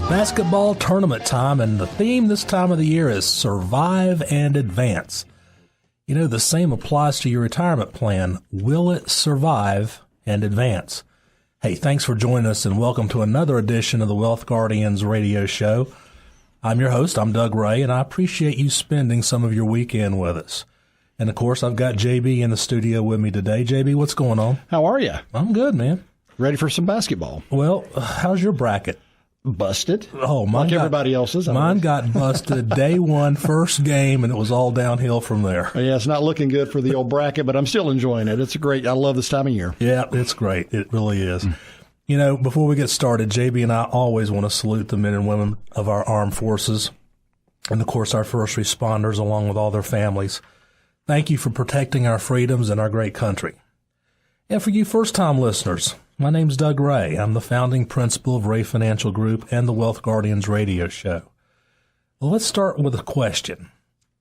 basketball tournament time, and the theme this time of the year is Survive and Advance. You know, the same applies to your retirement plan. Will it survive and advance? Hey, thanks for joining us, and welcome to another edition of the Wealth Guardians radio show. I'm your host, I'm Doug Ray, and I appreciate you spending some of your weekend with us. And, of course, I've got JB in the studio with me today. JB, what's going on? How are you? I'm good, man. Ready for some basketball? Well, how's your bracket? Busted. Oh, mine like everybody else's. Mine got busted day one, first game, and it was all downhill from there. Yeah, it's not looking good for the old bracket, but I'm still enjoying it. It's great. I love this time of year. Yeah, it's great. It really is. You know, before we get started, JB and I always want to salute the men and women of our armed forces and, of course, our first responders along with all their families. Thank you for protecting our freedoms and our great country. And for you first-time listeners, my name's Doug Ray. I'm the founding principal of Ray Financial Group and the Wealth Guardians radio show. Well, let's start with a question.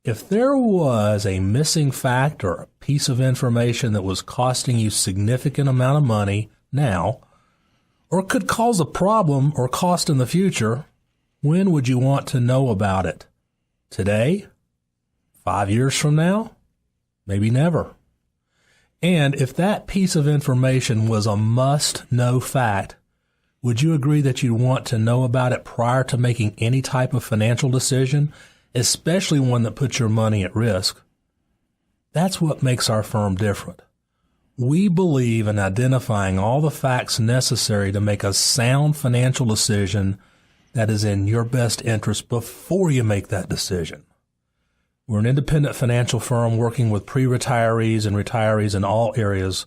If there was a missing fact or a piece of information that was costing you significant amount of money now, or could cause a problem or cost in the future, when would you want to know about it? Today? 5 years from now? Maybe never. And if that piece of information was a must-know fact, would you agree that you'd want to know about it prior to making any type of financial decision, especially one that puts your money at risk? That's what makes our firm different. We believe in identifying all the facts necessary to make a sound financial decision that is in your best interest before you make that decision. We're an independent financial firm working with pre-retirees and retirees in all areas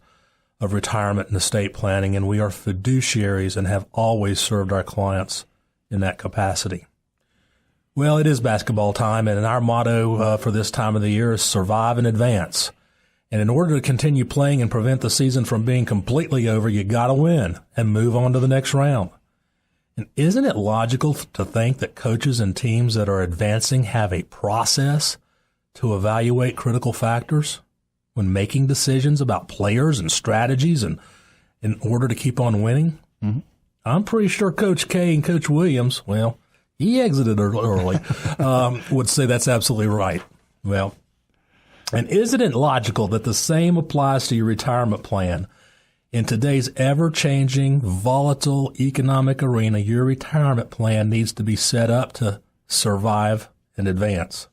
of retirement and estate planning, and we are fiduciaries and have always served our clients in that capacity. Well, it is basketball time, and our motto for this time of the year is Survive and Advance. And in order to continue playing and prevent the season from being completely over, you got to win and move on to the next round. And isn't it logical to think that coaches and teams that are advancing have a process to evaluate critical factors when making decisions about players and strategies and in order to keep on winning? Mm-hmm. I'm pretty sure Coach K and Coach Williams, well, he exited early, would say that's absolutely right. Well, and isn't it logical that the same applies to your retirement plan? In today's ever-changing, volatile economic arena, your retirement plan needs to be set up to survive and advance.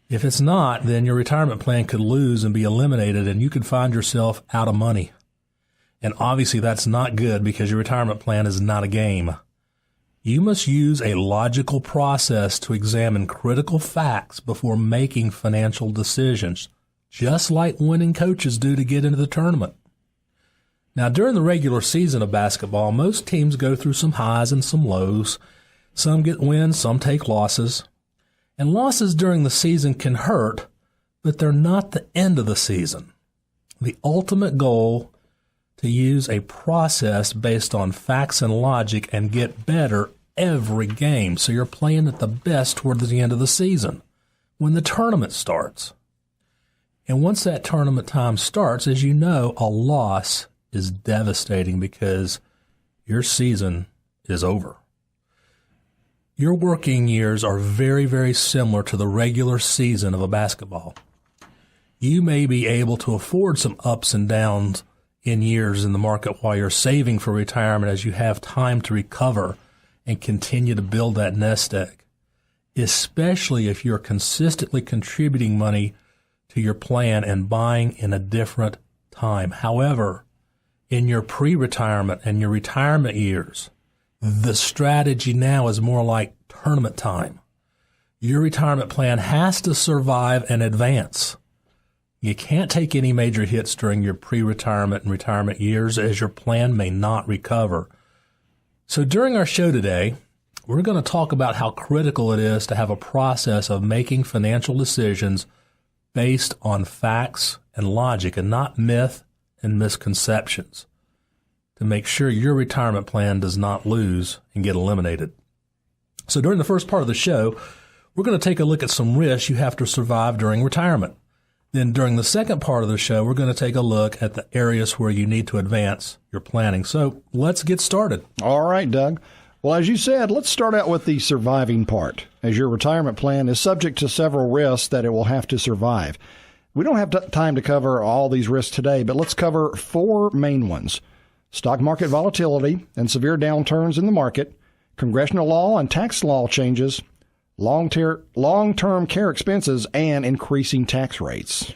If it's not, then your retirement plan could lose and be eliminated, and you could find yourself out of money. And obviously that's not good because your retirement plan is not a game. You must use a logical process to examine critical facts before making financial decisions, just like winning coaches do to get into the tournament. Now, during the regular season of basketball, most teams go through some highs and some lows. Some get wins, some take losses. And losses during the season can hurt, but they're not the end of the season. The ultimate goal to use a process based on facts and logic and get better every game. So you're playing at the best toward the end of the season when the tournament starts. And once that tournament time starts, as you know, a loss is devastating because your season is over. Your working years are very, very similar to the regular season of a basketball. You may be able to afford some ups and downs in years in the market while you're saving for retirement as you have time to recover and continue to build that nest egg, especially if you're consistently contributing money to your plan and buying in a different time. However, in your pre-retirement and your retirement years, the strategy now is more like tournament time. Your retirement plan has to survive and advance. You can't take any major hits during your pre-retirement and retirement years as your plan may not recover. So during our show today, we're going to talk about how critical it is to have a process of making financial decisions based on facts and logic and not myth and misconceptions to make sure your retirement plan does not lose and get eliminated. So during the first part of the show, we're going to take a look at some risks you have to survive during retirement. Then during the second part of the show, we're going to take a look at the areas where you need to advance your planning. So let's get started. All right, Doug. Well, as you said, let's start out with the surviving part, as your retirement plan is subject to several risks that it will have to survive. We don't have time to cover all these risks today, but let's cover four main ones: stock market volatility and severe downturns in the market, congressional law and tax law changes, long-term care expenses, and increasing tax rates.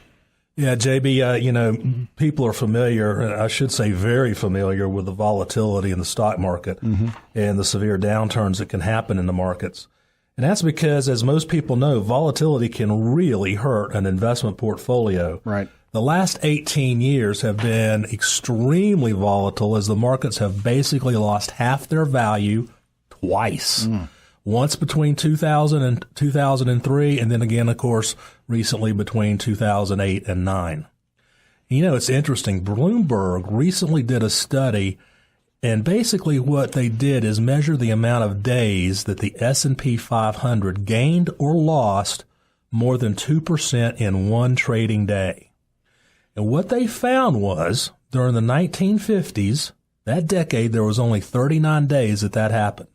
Yeah, JB, people are familiar, I should say very familiar, with the volatility in the stock market and the severe downturns that can happen in the markets. And that's because, as most people know, volatility can really hurt an investment portfolio. Right. The last 18 years have been extremely volatile as the markets have basically lost half their value twice. Once between 2000 and 2003, and then again, of course, recently between 2008 and 9. It's interesting. Bloomberg recently did a study, and basically what they did is measure the amount of days that the S&P 500 gained or lost more than 2% in one trading day. And what they found was, during the 1950s, that decade, there was only 39 days that happened.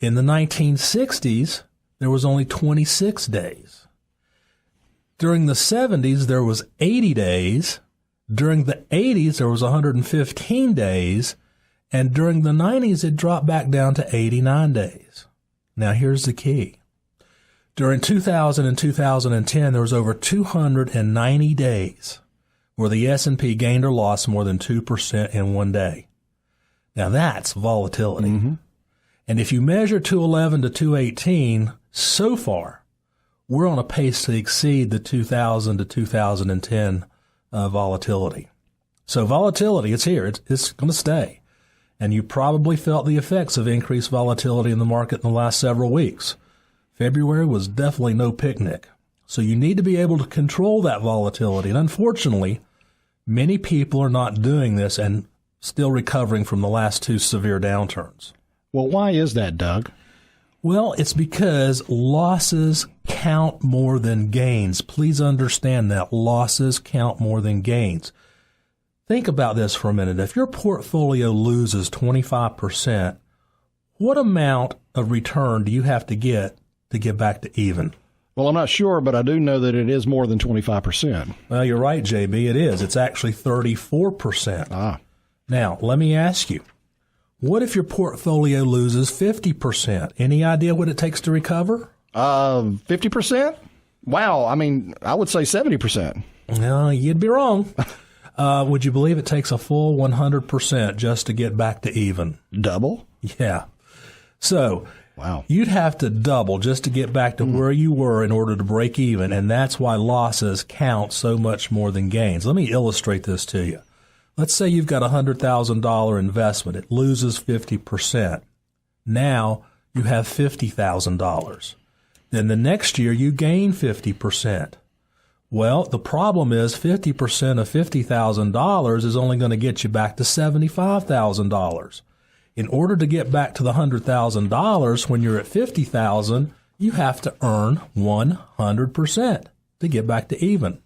In the 1960s, there was only 26 days. During the 70s, there was 80 days. During the 80s, there was 115 days. And during the 90s, it dropped back down to 89 days. Now, here's the key. During 2000 and 2010, there was over 290 days where the S&P gained or lost more than 2% in one day. Now, that's volatility. And if you measure 211 to 218, so far, we're on a pace to exceed the 2000 to 2010 volatility. So volatility, it's here. It's going to stay. And you probably felt the effects of increased volatility in the market in the last several weeks. February was definitely no picnic. So you need to be able to control that volatility. And unfortunately, many people are not doing this and still recovering from the last two severe downturns. Well, why is that, Doug? Well, it's because losses count more than gains. Please understand that. Losses count more than gains. Think about this for a minute. If your portfolio loses 25%, what amount of return do you have to get back to even? Well, I'm not sure, but I do know that it is more than 25%. Well, you're right, JB. It is. It's actually 34%. Now, let me ask you. What if your portfolio loses 50%? Any idea what it takes to recover? 50%? Wow. I mean, I would say 70%. No, you'd be wrong. Would you believe it takes a full 100% just to get back to even? Double? Yeah. So, wow. You'd have to double just to get back to where you were in order to break even, and that's why losses count so much more than gains. Let me illustrate this to you. Let's say you've got a $100,000 investment. It loses 50%. Now you have $50,000. Then the next year you gain 50%. Well, the problem is 50% of $50,000 is only going to get you back to $75,000. In order to get back to the $100,000 when you're at $50,000, you have to earn 100% to get back to even.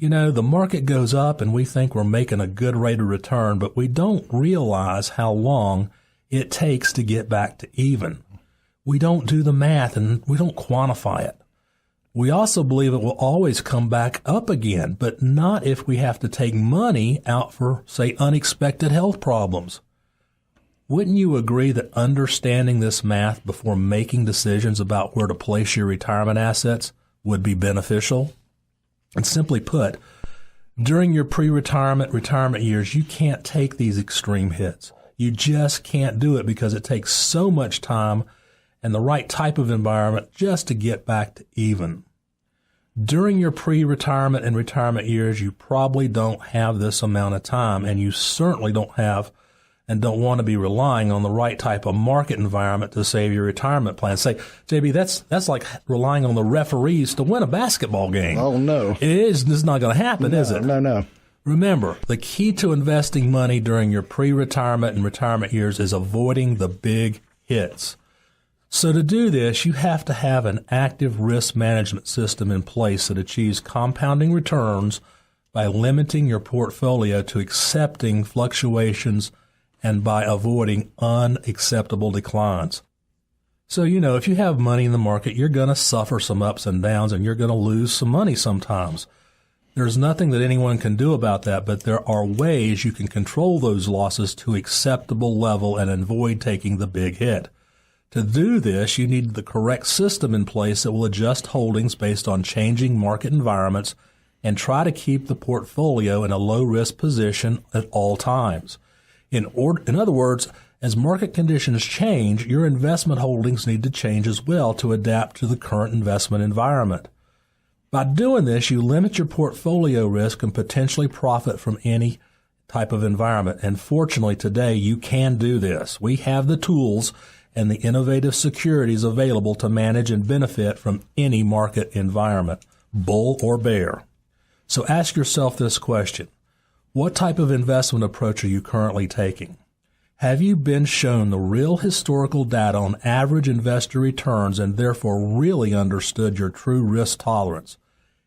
The market goes up and we think we're making a good rate of return, but we don't realize how long it takes to get back to even. We don't do the math and we don't quantify it. We also believe it will always come back up again, but not if we have to take money out for, say, unexpected health problems. Wouldn't you agree that understanding this math before making decisions about where to place your retirement assets would be beneficial? And simply put, during your retirement years, you can't take these extreme hits. You just can't do it because it takes so much time and the right type of environment just to get back to even. During your pre-retirement and retirement years, you probably don't have this amount of time, and you certainly don't have and don't want to be relying on the right type of market environment to save your retirement plan. Say, JB, that's like relying on the referees to win a basketball game. Oh, no. It is. This is not going to happen, is it? No. Remember, the key to investing money during your pre-retirement and retirement years is avoiding the big hits. So to do this, you have to have an active risk management system in place that achieves compounding returns by limiting your portfolio to accepting fluctuations and by avoiding unacceptable declines. So, if you have money in the market, you're going to suffer some ups and downs, and you're going to lose some money sometimes. There's nothing that anyone can do about that, but there are ways you can control those losses to acceptable level and avoid taking the big hit. To do this, you need the correct system in place that will adjust holdings based on changing market environments and try to keep the portfolio in a low-risk position at all times. In other words, as market conditions change, your investment holdings need to change as well to adapt to the current investment environment. By doing this, you limit your portfolio risk and potentially profit from any type of environment. And fortunately, today, you can do this. We have the tools and the innovative securities available to manage and benefit from any market environment, bull or bear. So ask yourself this question. What type of investment approach are you currently taking? Have you been shown the real historical data on average investor returns and therefore really understood your true risk tolerance?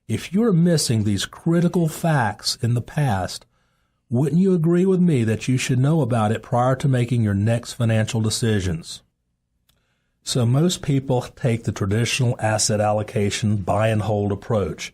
If you're missing these critical facts in the past, wouldn't you agree with me that you should know about it prior to making your next financial decisions? So most people take the traditional asset allocation buy and hold approach.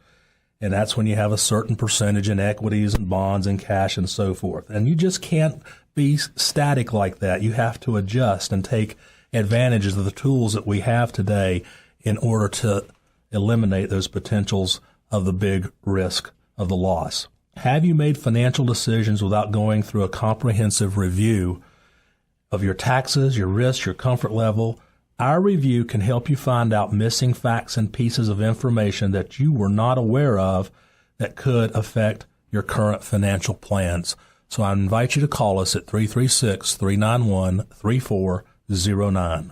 And that's when you have a certain percentage in equities and bonds and cash and so forth. And you just can't be static like that. You have to adjust and take advantage of the tools that we have today in order to eliminate those potentials of the big risk of the loss. Have you made financial decisions without going through a comprehensive review of your taxes, your risks, your comfort level? Our review can help you find out missing facts and pieces of information that you were not aware of that could affect your current financial plans. So I invite you to call us at 336-391-3409.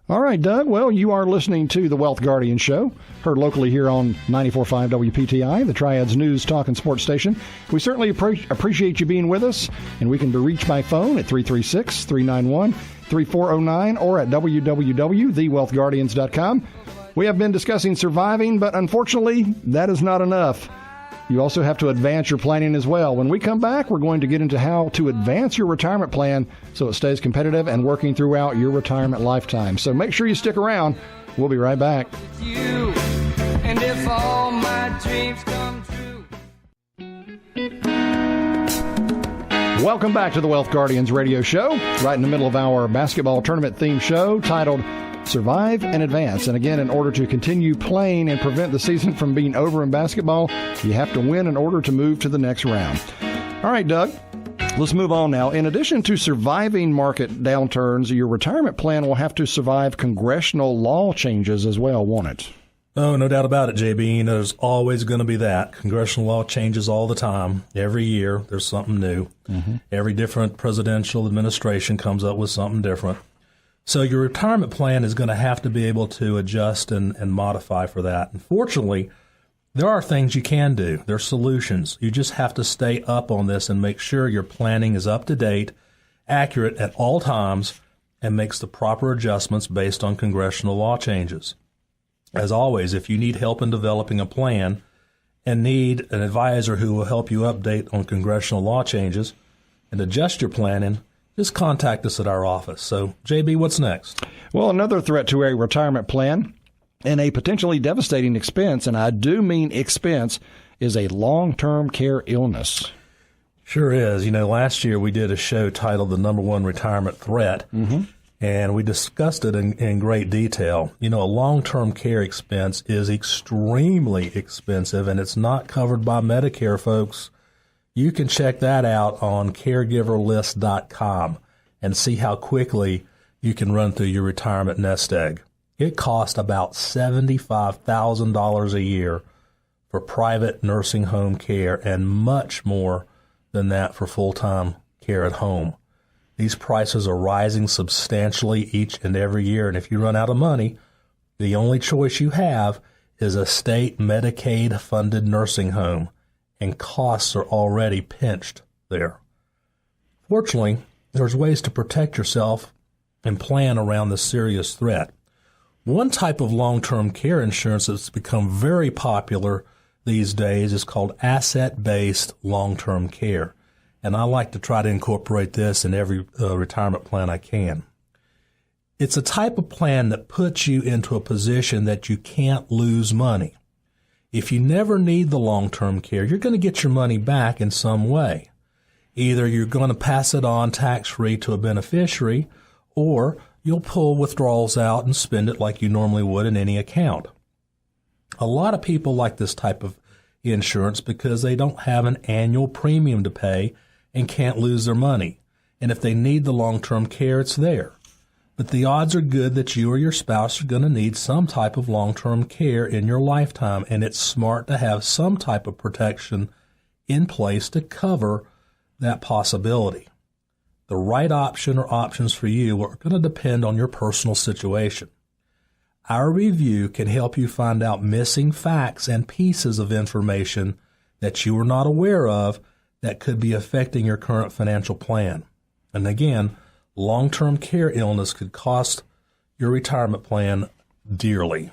All right, Doug. Well, you are listening to The Wealth Guardian Show, heard locally here on 94.5 WPTI, the Triad's News, Talk, and Sports Station. We certainly appreciate you being with us, and we can be reached by phone at 336-391-3409 or at www.thewealthguardians.com. We have been discussing surviving, but unfortunately, that is not enough. You also have to advance your planning as well. When we come back, we're going to get into how to advance your retirement plan so it stays competitive and working throughout your retirement lifetime. So make sure you stick around. We'll be right back. You, and if all my dreams come true. Welcome back to the Wealth Guardians radio show, right in the middle of our basketball tournament themed show titled Survive and Advance. And again, in order to continue playing and prevent the season from being over in basketball, you have to win in order to move to the next round. All right, Doug, let's move on now. In addition to surviving market downturns, your retirement plan will have to survive congressional law changes as well, won't it? Oh, no doubt about it, JB. There's always going to be that. Congressional law changes all the time. Every year, there's something new. Mm-hmm. Every different presidential administration comes up with something different. So your retirement plan is going to have to be able to adjust and modify for that. Unfortunately, there are things you can do. There are solutions. You just have to stay up on this and make sure your planning is up to date, accurate at all times, and makes the proper adjustments based on congressional law changes. As always, if you need help in developing a plan and need an advisor who will help you update on congressional law changes and adjust your planning, just contact us at our office. So, JB, what's next? Well, another threat to a retirement plan and a potentially devastating expense, and I do mean expense, is a long-term care illness. Sure is. Last year we did a show titled The Number One Retirement Threat, and we discussed it in great detail. A long-term care expense is extremely expensive, and it's not covered by Medicare, folks. You can check that out on caregiverlist.com and see how quickly you can run through your retirement nest egg. It costs about $75,000 a year for private nursing home care and much more than that for full-time care at home. These prices are rising substantially each and every year, and if you run out of money, the only choice you have is a state Medicaid-funded nursing home, and costs are already pinched there. Fortunately, there's ways to protect yourself and plan around this serious threat. One type of long-term care insurance that's become very popular these days is called asset-based long-term care. and I like to try to incorporate this in every retirement plan I can. It's a type of plan that puts you into a position that you can't lose money. If you never need the long-term care, you're going to get your money back in some way. Either you're going to pass it on tax-free to a beneficiary, or you'll pull withdrawals out and spend it like you normally would in any account. A lot of people like this type of insurance because they don't have an annual premium to pay and can't lose their money. And if they need the long-term care, it's there. But the odds are good that you or your spouse are going to need some type of long-term care in your lifetime, and it's smart to have some type of protection in place to cover that possibility. The right option or options for you are going to depend on your personal situation. Our review can help you find out missing facts and pieces of information that you are not aware of that could be affecting your current financial plan. And again, long-term care illness could cost your retirement plan dearly.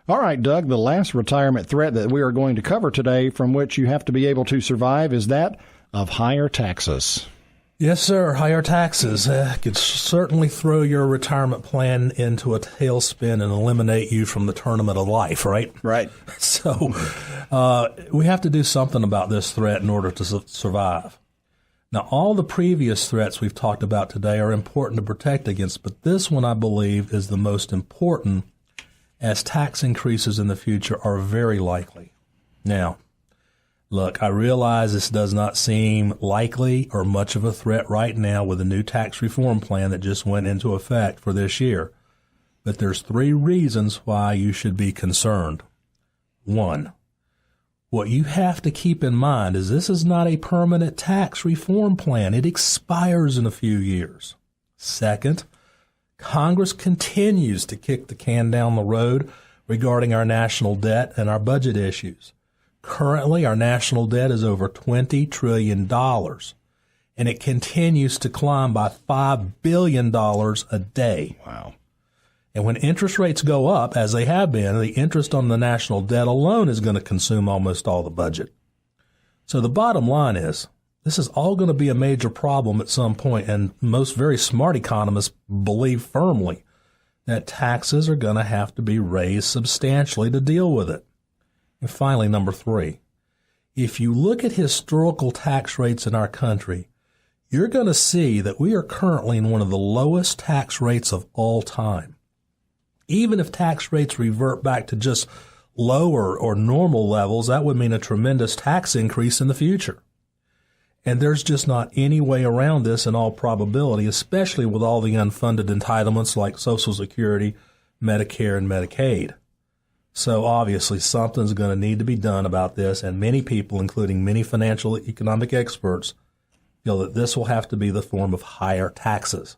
All right, Doug, the last retirement threat that we are going to cover today, from which you have to be able to survive, is that of higher taxes. Yes, sir. Higher taxes could certainly throw your retirement plan into a tailspin and eliminate you from the tournament of life, right? Right. So we have to do something about this threat in order to survive. Now, all the previous threats we've talked about today are important to protect against, but this one, I believe, is the most important, as tax increases in the future are very likely. Now, look, I realize this does not seem likely or much of a threat right now with the new tax reform plan that just went into effect for this year. But there's 3 reasons why you should be concerned. 1, what you have to keep in mind is this is not a permanent tax reform plan. It expires in a few years. 2nd, Congress continues to kick the can down the road regarding our national debt and our budget issues. Currently, our national debt is over $20 trillion, and it continues to climb by $5 billion a day. Wow. And when interest rates go up, as they have been, the interest on the national debt alone is going to consume almost all the budget. So the bottom line is, this is all going to be a major problem at some point, and most very smart economists believe firmly that taxes are going to have to be raised substantially to deal with it. And finally, number 3, if you look at historical tax rates in our country, you're going to see that we are currently in one of the lowest tax rates of all time. Even if tax rates revert back to just lower or normal levels, that would mean a tremendous tax increase in the future. And there's just not any way around this in all probability, especially with all the unfunded entitlements like Social Security, Medicare, and Medicaid. So obviously something's going to need to be done about this, and many people, including many financial economic experts, feel that this will have to be the form of higher taxes.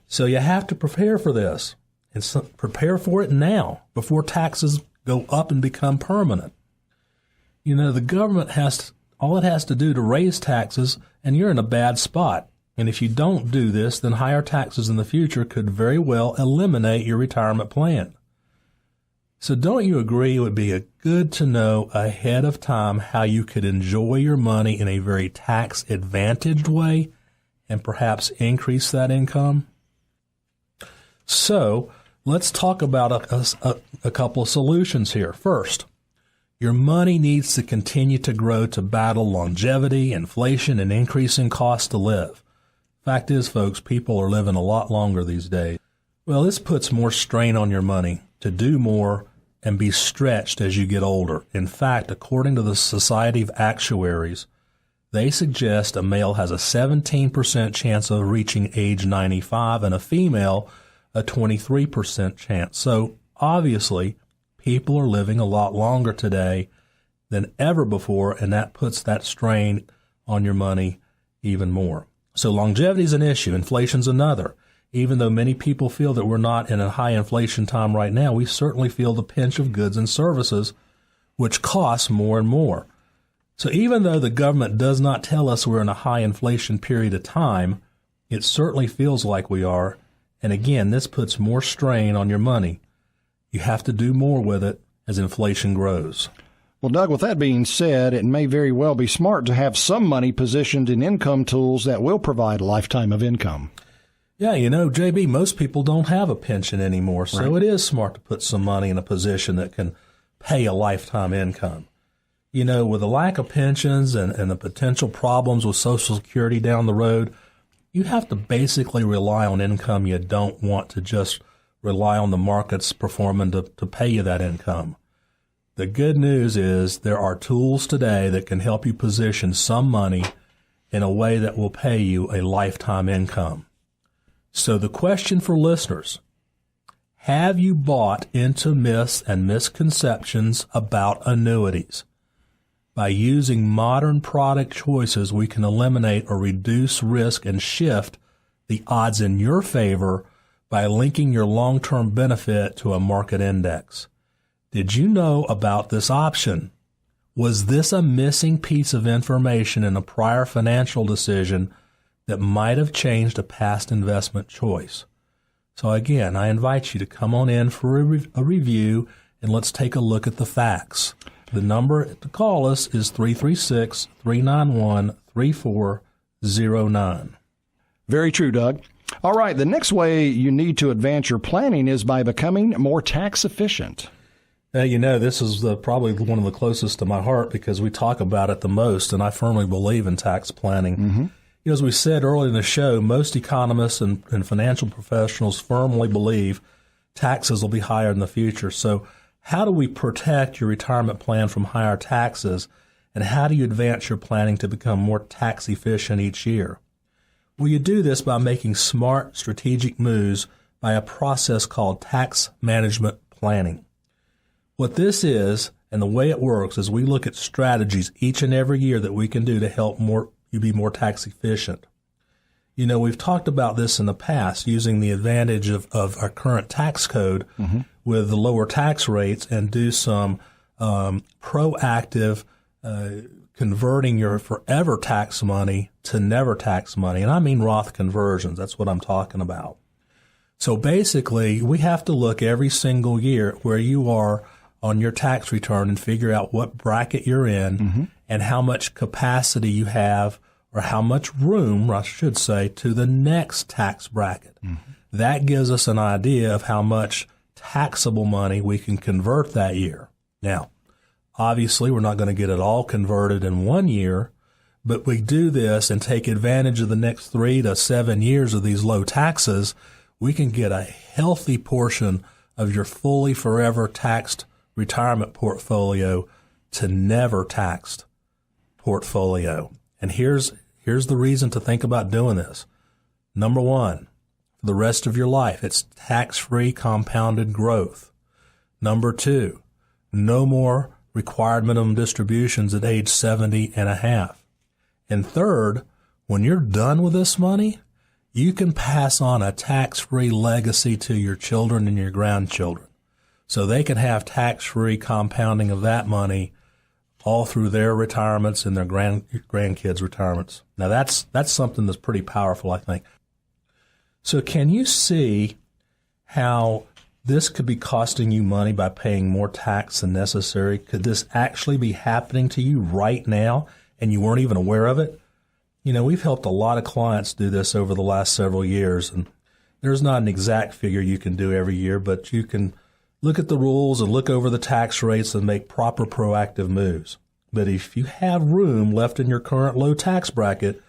So you have to prepare for this, and prepare for it now before taxes go up and become permanent. You know, the government all it has to do to raise taxes, and you're in a bad spot. And if you don't do this, then higher taxes in the future could very well eliminate your retirement plan. So don't you agree it would be good to know ahead of time how you could enjoy your money in a very tax-advantaged way and perhaps increase that income? So let's talk about a couple of solutions here. First, your money needs to continue to grow to battle longevity, inflation, and increasing costs to live. Fact is, folks, people are living a lot longer these days. Well, this puts more strain on your money to do more and be stretched as you get older. In fact, according to the Society of Actuaries, they suggest a male has a 17% chance of reaching age 95 and a female a 23% chance. So obviously, people are living a lot longer today than ever before, and that puts that strain on your money even more. So longevity is an issue. Inflation's another. Even though many people feel that we're not in a high inflation time right now, we certainly feel the pinch of goods and services, which cost more and more. So even though the government does not tell us we're in a high inflation period of time, it certainly feels like we are. And again, this puts more strain on your money. You have to do more with it as inflation grows. Well, Doug, with that being said, it may very well be smart to have some money positioned in income tools that will provide a lifetime of income. Yeah, JB, most people don't have a pension anymore, so Right. It is smart to put some money in a position that can pay a lifetime income. With the lack of pensions and the potential problems with Social Security down the road, you have to basically rely on income you don't want to just rely on the markets performing to pay you that income. The good news is there are tools today that can help you position some money in a way that will pay you a lifetime income. So the question for listeners, have you bought into myths and misconceptions about annuities? By using modern product choices, we can eliminate or reduce risk and shift the odds in your favor by linking your long-term benefit to a market index. Did you know about this option? Was this a missing piece of information in a prior financial decision that might have changed a past investment choice? So again, I invite you to come on in for a review, and let's take a look at the facts. The number to call us is 336-391-3409. Very true, Doug. All right, the next way you need to advance your planning is by becoming more tax efficient. This is probably one of the closest to my heart because we talk about it the most, and I firmly believe in tax planning. Mm-hmm. As we said earlier in the show, most economists and financial professionals firmly believe taxes will be higher in the future. So how do we protect your retirement plan from higher taxes, and how do you advance your planning to become more tax efficient each year? Well, you do this by making smart strategic moves by a process called tax management planning. What this is, and the way it works, is we look at strategies each and every year that we can do to help you be more tax efficient. We've talked about this in the past, using the advantage of our current tax code with the lower tax rates and do some proactive converting your forever tax money to never tax money. And I mean Roth conversions. That's what I'm talking about. So basically, we have to look every single year where you are on your tax return and figure out what bracket you're in and how much capacity you have, or how much room, I should say, to the next tax bracket. That gives us an idea of how much taxable money we can convert that year. Now, obviously, we're not going to get it all converted in 1 year, but we do this and take advantage of the next 3 to 7 years of these low taxes. We can get a healthy portion of your fully forever taxed retirement portfolio to never taxed portfolio. And here's the reason to think about doing this. Number one, for the rest of your life, it's tax-free compounded growth. Number two, no more required minimum distributions at age 70 and a half. And third, when you're done with this money, you can pass on a tax-free legacy to your children and your grandchildren. So they can have tax-free compounding of that money all through their retirements and their grandkids' retirements. Now, that's something that's pretty powerful, I think. So can you see how this could be costing you money by paying more tax than necessary? Could this actually be happening to you right now and you weren't even aware of it? We've helped a lot of clients do this over the last several years, and there's not an exact figure you can do every year, but you can look at the rules and look over the tax rates and make proper proactive moves. But if you have room left in your current low tax bracket,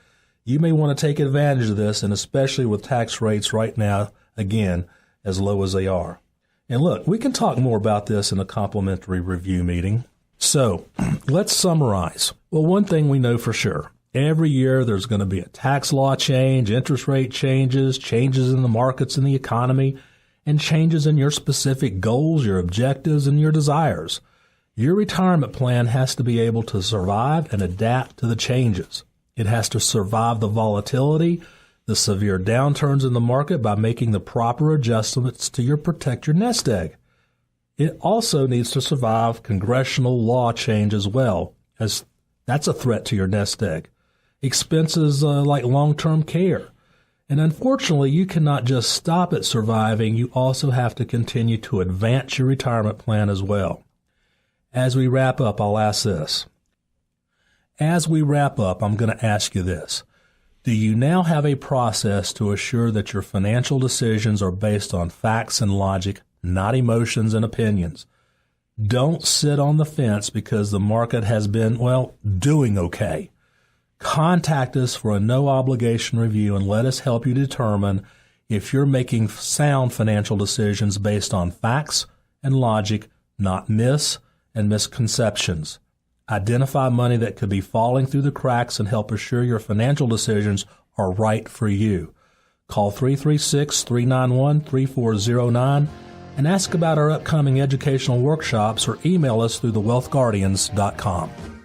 you may want to take advantage of this, and especially with tax rates right now, again, as low as they are. And look, we can talk more about this in a complimentary review meeting. So let's summarize. Well, one thing we know for sure. Every year there's going to be a tax law change, interest rate changes, changes in the markets and the economy, and changes in your specific goals, your objectives, and your desires. Your retirement plan has to be able to survive and adapt to the changes. It has to survive the volatility, the severe downturns in the market by making the proper adjustments to protect your nest egg. It also needs to survive congressional law change as well, as that's a threat to your nest egg. Expenses like long-term care. And unfortunately, you cannot just stop at surviving. You also have to continue to advance your retirement plan as well. As we wrap up, I'll ask this. As we wrap up, I'm going to ask you this. Do you now have a process to assure that your financial decisions are based on facts and logic, not emotions and opinions? Don't sit on the fence because the market has been, doing okay. Contact us for a no-obligation review and let us help you determine if you're making sound financial decisions based on facts and logic, not myths and misconceptions. Identify money that could be falling through the cracks and help assure your financial decisions are right for you. Call 336-391-3409 and ask about our upcoming educational workshops or email us through thewealthguardians.com.